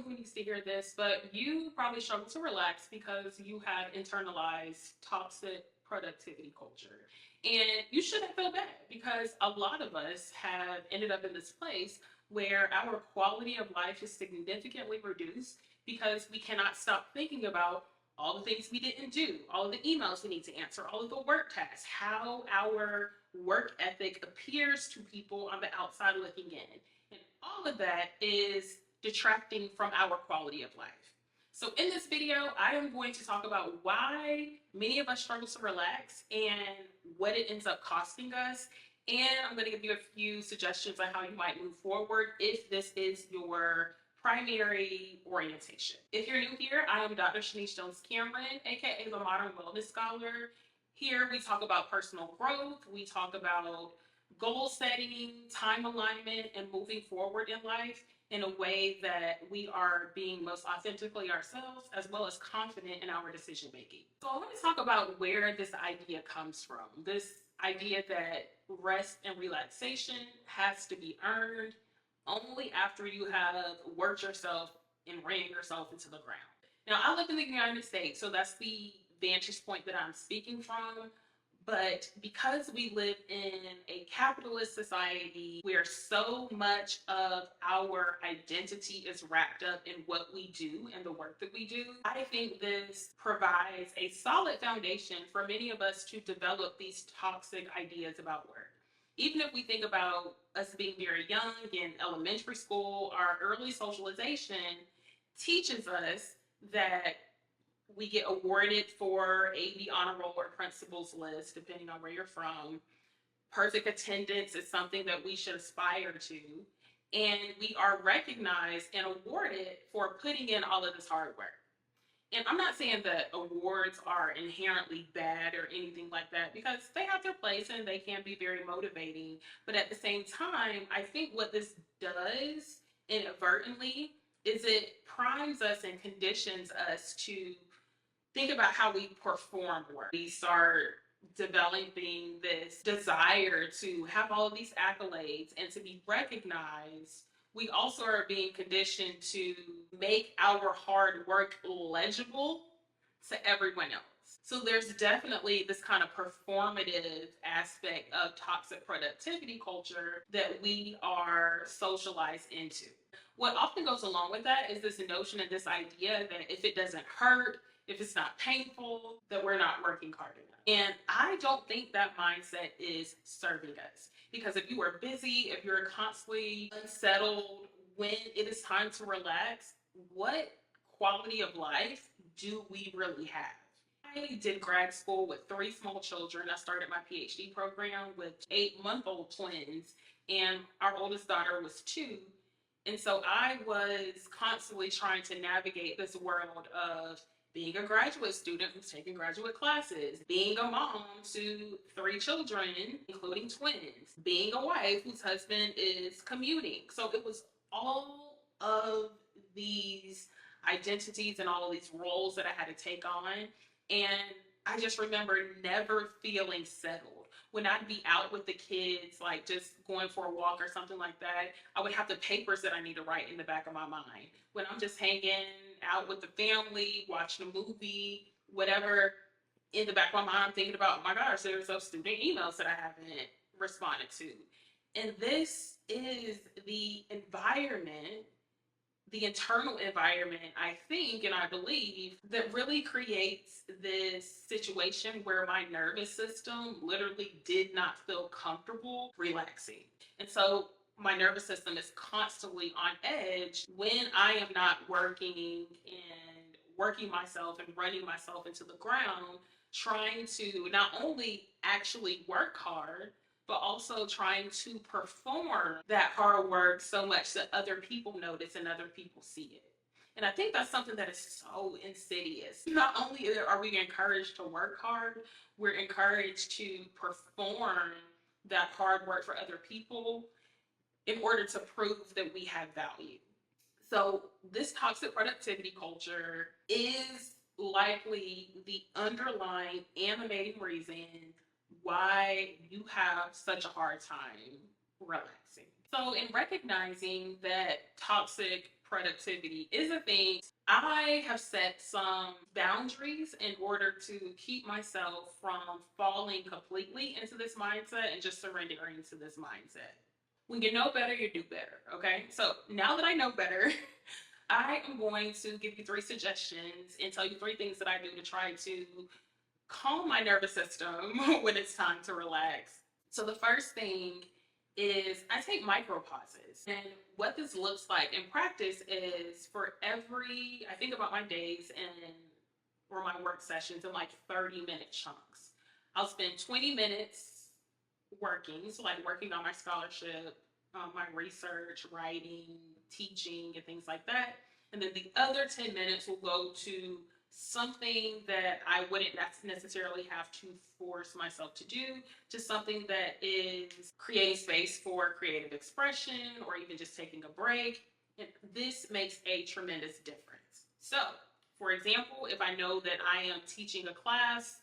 who needs to hear this, but you probably struggle to relax because you have internalized toxic productivity culture. And you shouldn't feel bad because a lot of us have ended up in this place where our quality of life is significantly reduced because we cannot stop thinking about all the things we didn't do, all of the emails we need to answer, all of the work tasks, how our work ethic appears to people on the outside looking in. And all of that is detracting from our quality of life. So in this video, I am going to talk about why many of us struggle to relax and what it ends up costing us. And I'm going to give you a few suggestions on how you might move forward if this is your primary orientation. If you're new here, I am Dr. Shanice Jones Cameron, aka the Modern Wellness Scholar. Here we talk about personal growth, we talk about goal setting, time alignment, and moving forward in life in a way that we are being most authentically ourselves as well as confident in our decision making. So I want to talk about where this idea comes from. This idea that rest and relaxation has to be earned only after you have worked yourself and ran yourself into the ground. Now, I live in the United States, so that's the vantage point that I'm speaking from. But because we live in a capitalist society where so much of our identity is wrapped up in what we do and the work that we do, I think this provides a solid foundation for many of us to develop these toxic ideas about work. Even if we think about us being very young in elementary school, our early socialization teaches us that we get awarded for a honor roll or principal's list, depending on where you're from. Perfect attendance is something that we should aspire to. And we are recognized and awarded for putting in all of this hard work. And I'm not saying that awards are inherently bad or anything like that, because they have their place and they can be very motivating. But at the same time, I think what this does inadvertently is it primes us and conditions us to think about how we perform work. We start developing this desire to have all of these accolades and to be recognized. We also are being conditioned to make our hard work legible to everyone else. So there's definitely this kind of performative aspect of toxic productivity culture that we are socialized into. What often goes along with that is this notion and this idea that if it doesn't hurt, if it's not painful, that we're not working hard enough. And I don't think that mindset is serving us. Because if you are busy, if you're constantly unsettled, when it is time to relax, what quality of life do we really have? I did grad school with 3 small children. I started my PhD program with 8-month-old twins, and our oldest daughter was 2. And so I was constantly trying to navigate this world of being a graduate student who's taking graduate classes, being a mom to 3 children, including twins, being a wife whose husband is commuting. So it was all of these identities and all of these roles that I had to take on. And I just remember never feeling settled. When I'd be out with the kids, like just going for a walk or something like that, I would have the papers that I need to write in the back of my mind. When I'm just hanging out with the family, watching a movie, whatever, in the back of my mind, I'm thinking about, oh my gosh, there's those student emails that I haven't responded to. And this is the environment, the internal environment, I think, and I believe, that really creates this situation where my nervous system literally did not feel comfortable relaxing. And so my nervous system is constantly on edge when I am not working and working myself and running myself into the ground, trying to not only actually work hard, but also trying to perform that hard work so much that other people notice and other people see it. And I think that's something that is so insidious. Not only are we encouraged to work hard, we're encouraged to perform that hard work for other people in order to prove that we have value. So this toxic productivity culture is likely the underlying animating reason why you have such a hard time relaxing. So in recognizing that toxic productivity is a thing. I have set some boundaries in order to keep myself from falling completely into this mindset and just surrendering to this mindset. When you know better, you do better. Okay. So now that I know better, I am going to give you three suggestions and tell you three things that I do to try to calm my nervous system when it's time to relax. So the first thing is I take micro pauses. And what this looks like in practice is for every, I think about my days and or my work sessions in like 30-minute chunks. I'll spend 20 minutes working, so like working on my scholarship, my research, writing, teaching, and things like that. And then the other 10 minutes will go to something that I wouldn't necessarily have to force myself to do, just something that is creating space for creative expression or even just taking a break. And this makes a tremendous difference. So, for example, if I know that I am teaching a class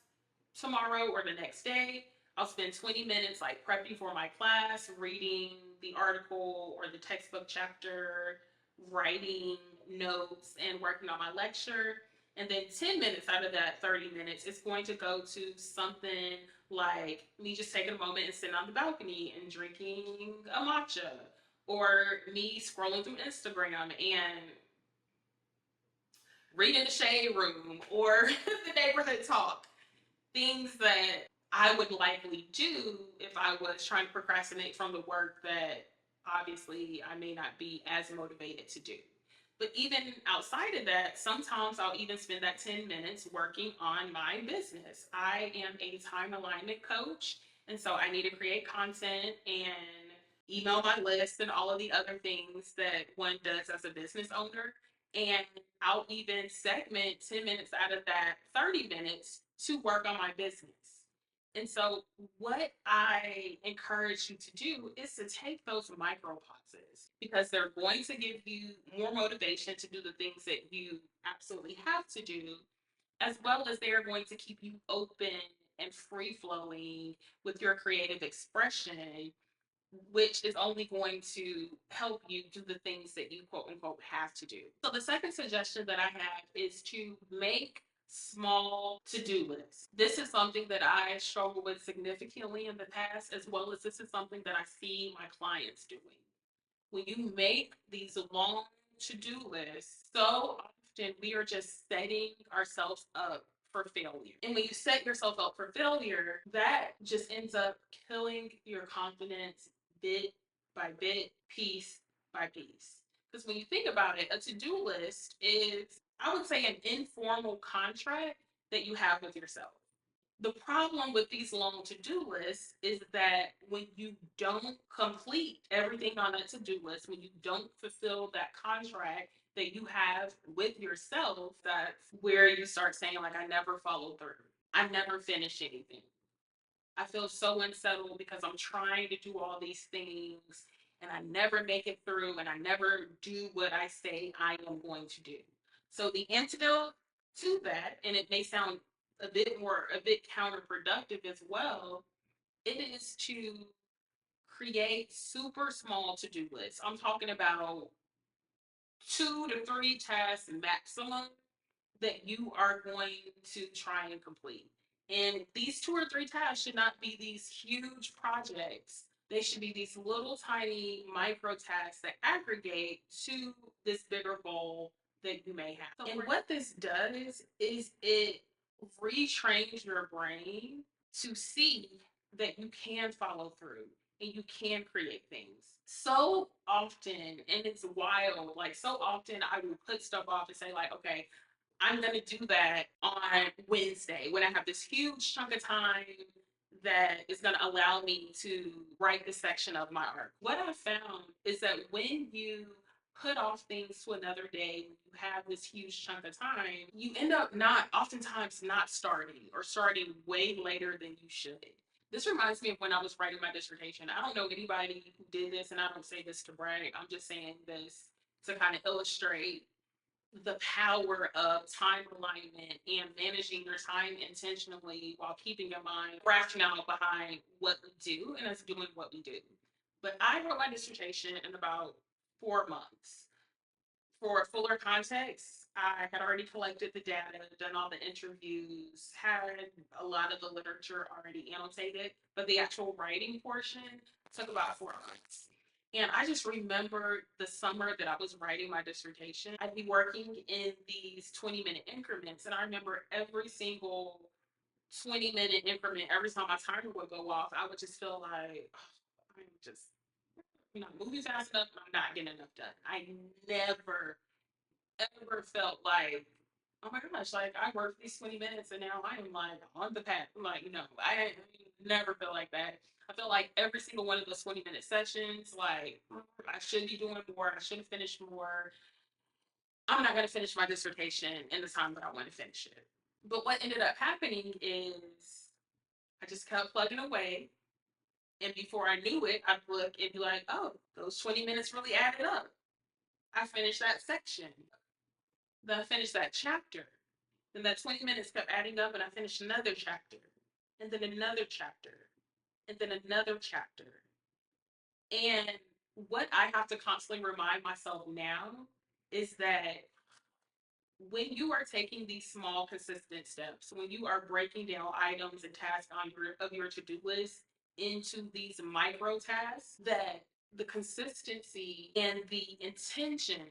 tomorrow or the next day, I'll spend 20 minutes like prepping for my class, reading the article or the textbook chapter, writing notes, and working on my lecture. And then 10 minutes out of that 30 minutes is going to go to something like me just taking a moment and sitting on the balcony and drinking a matcha, or me scrolling through Instagram and reading the shade room or the neighborhood talk. Things that I would likely do if I was trying to procrastinate from the work that obviously I may not be as motivated to do. But even outside of that, sometimes I'll even spend that 10 minutes working on my business. I am a time alignment coach, and so I need to create content and email my list and all of the other things that one does as a business owner. And I'll even segment 10 minutes out of that 30 minutes to work on my business. And so, what I encourage you to do is to take those micro pauses because they're going to give you more motivation to do the things that you absolutely have to do, as well as they are going to keep you open and free flowing with your creative expression, which is only going to help you do the things that you quote unquote have to do. So the second suggestion that I have is to make small to-do lists. This is something that I struggle with significantly in the past, as well as this is something that I see my clients doing. When you make these long to-do lists, so often we are just setting ourselves up for failure. And when you set yourself up for failure, that just ends up killing your confidence bit by bit, piece by piece. Because when you think about it, a to-do list is, I would say, an informal contract that you have with yourself. The problem with these long to-do lists is that when you don't complete everything on that to-do list, when you don't fulfill that contract that you have with yourself, that's where you start saying, like, I never follow through. I never finish anything. I feel so unsettled because I'm trying to do all these things and I never make it through and I never do what I say I am going to do. So the antidote to that, and it may sound a bit counterproductive as well, it is to create super small to-do lists. I'm talking about 2 to 3 tasks maximum that you are going to try and complete. And these 2 or 3 tasks should not be these huge projects. They should be these little tiny micro tasks that aggregate to this bigger goal that you may have. And what this does is it retrains your brain to see that you can follow through and you can create things. So often, and it's wild, like so often I will put stuff off and say, like, okay, I'm going to do that on Wednesday when I have this huge chunk of time that is going to allow me to write this section of my art. What I found is that when you put off things to another day, when you have this huge chunk of time, you end up oftentimes not starting or starting way later than you should. This reminds me of when I was writing my dissertation. I don't know anybody who did this, and I don't say this to brag. I'm just saying this to kind of illustrate the power of time alignment and managing your time intentionally while keeping your mind rational behind what we do and us doing what we do. But I wrote my dissertation in about 4 months. For fuller context, I had already collected the data, done all the interviews, had a lot of the literature already annotated, but the actual writing portion took about 4 months. And I just remember the summer that I was writing my dissertation, I'd be working in these 20-minute increments. And I remember every single 20-minute increment, every time my timer would go off, I would just feel like, oh, I'm just, moving fast enough, I'm not getting enough done. I never ever felt like, oh my gosh, like I worked these 20 minutes and now I am like on the path. Like, no, I never feel like that. I feel like every single one of those 20-minute sessions, like I should be doing more, I should have finished more. I'm not going to finish my dissertation in the time that I want to finish it. But what ended up happening is I just kept plugging away. And before I knew it, I'd look and be like, oh, those 20 minutes really added up. I finished that section. Then I finished that chapter. Then that 20 minutes kept adding up, and I finished another chapter, and then another chapter, and then another chapter. And what I have to constantly remind myself now is that when you are taking these small, consistent steps, when you are breaking down items and tasks on your to-do list into these micro tasks, that the consistency and the intention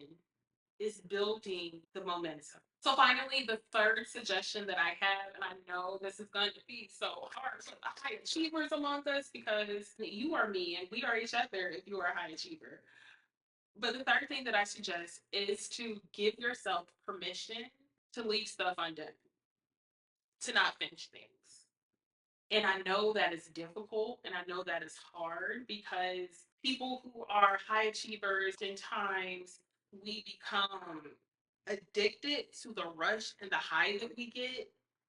is building the momentum. So finally, the third suggestion that I have, and I know this is going to be so hard for the high achievers among us because you are me and we are each other if you are a high achiever. But the third thing that I suggest is to give yourself permission to leave stuff undone, to not finish things. And I know that is difficult and I know that is hard because people who are high achievers, in times we become addicted to the rush and the high that we get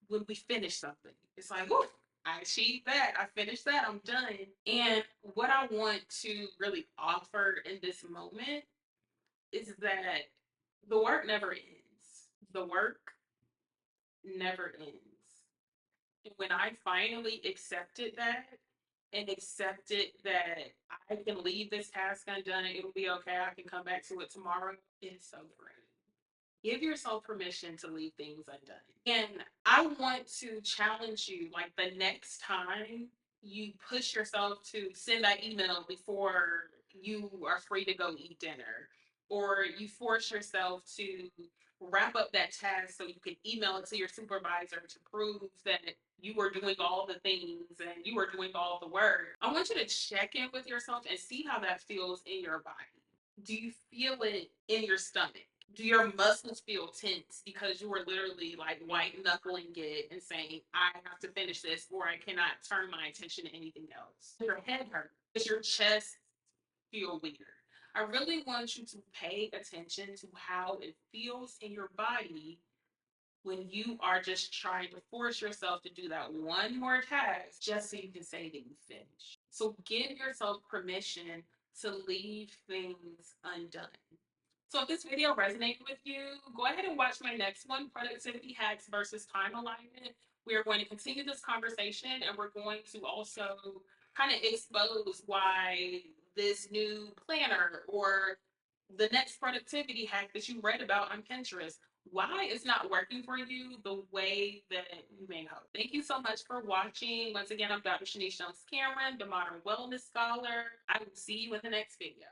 when we finish something. It's like, whoo, I achieved that, I finished that, I'm done. And what I want to really offer in this moment is that the work never ends. The work never ends. And when I finally accepted that and accepted that I can leave this task undone, it'll be okay, I can come back to it tomorrow, it's so great. Give yourself permission to leave things undone. And I want to challenge you like the next time you push yourself to send that email before you are free to go eat dinner, or you force yourself to wrap up that task so you can email it to your supervisor to prove that you were doing all the things and you were doing all the work. I want you to check in with yourself and see how that feels in your body. Do you feel it in your stomach? Do your muscles feel tense because you were literally like white knuckling it and saying, I have to finish this or I cannot turn my attention to anything else? Does your head hurt? Does your chest feel weird? I really want you to pay attention to how it feels in your body when you are just trying to force yourself to do that one more task just so you can say that you finished. So give yourself permission to leave things undone. So if this video resonated with you, go ahead and watch my next one, Productivity Hacks versus Time Alignment. We are going to continue this conversation and we're going to also kind of expose why this new planner or the next productivity hack that you read about on Pinterest, why it's not working for you the way that you may hope. Thank you so much for watching. Once again, I'm Dr. Shanice Jones Cameron, the Modern Wellness Scholar. I will see you in the next video.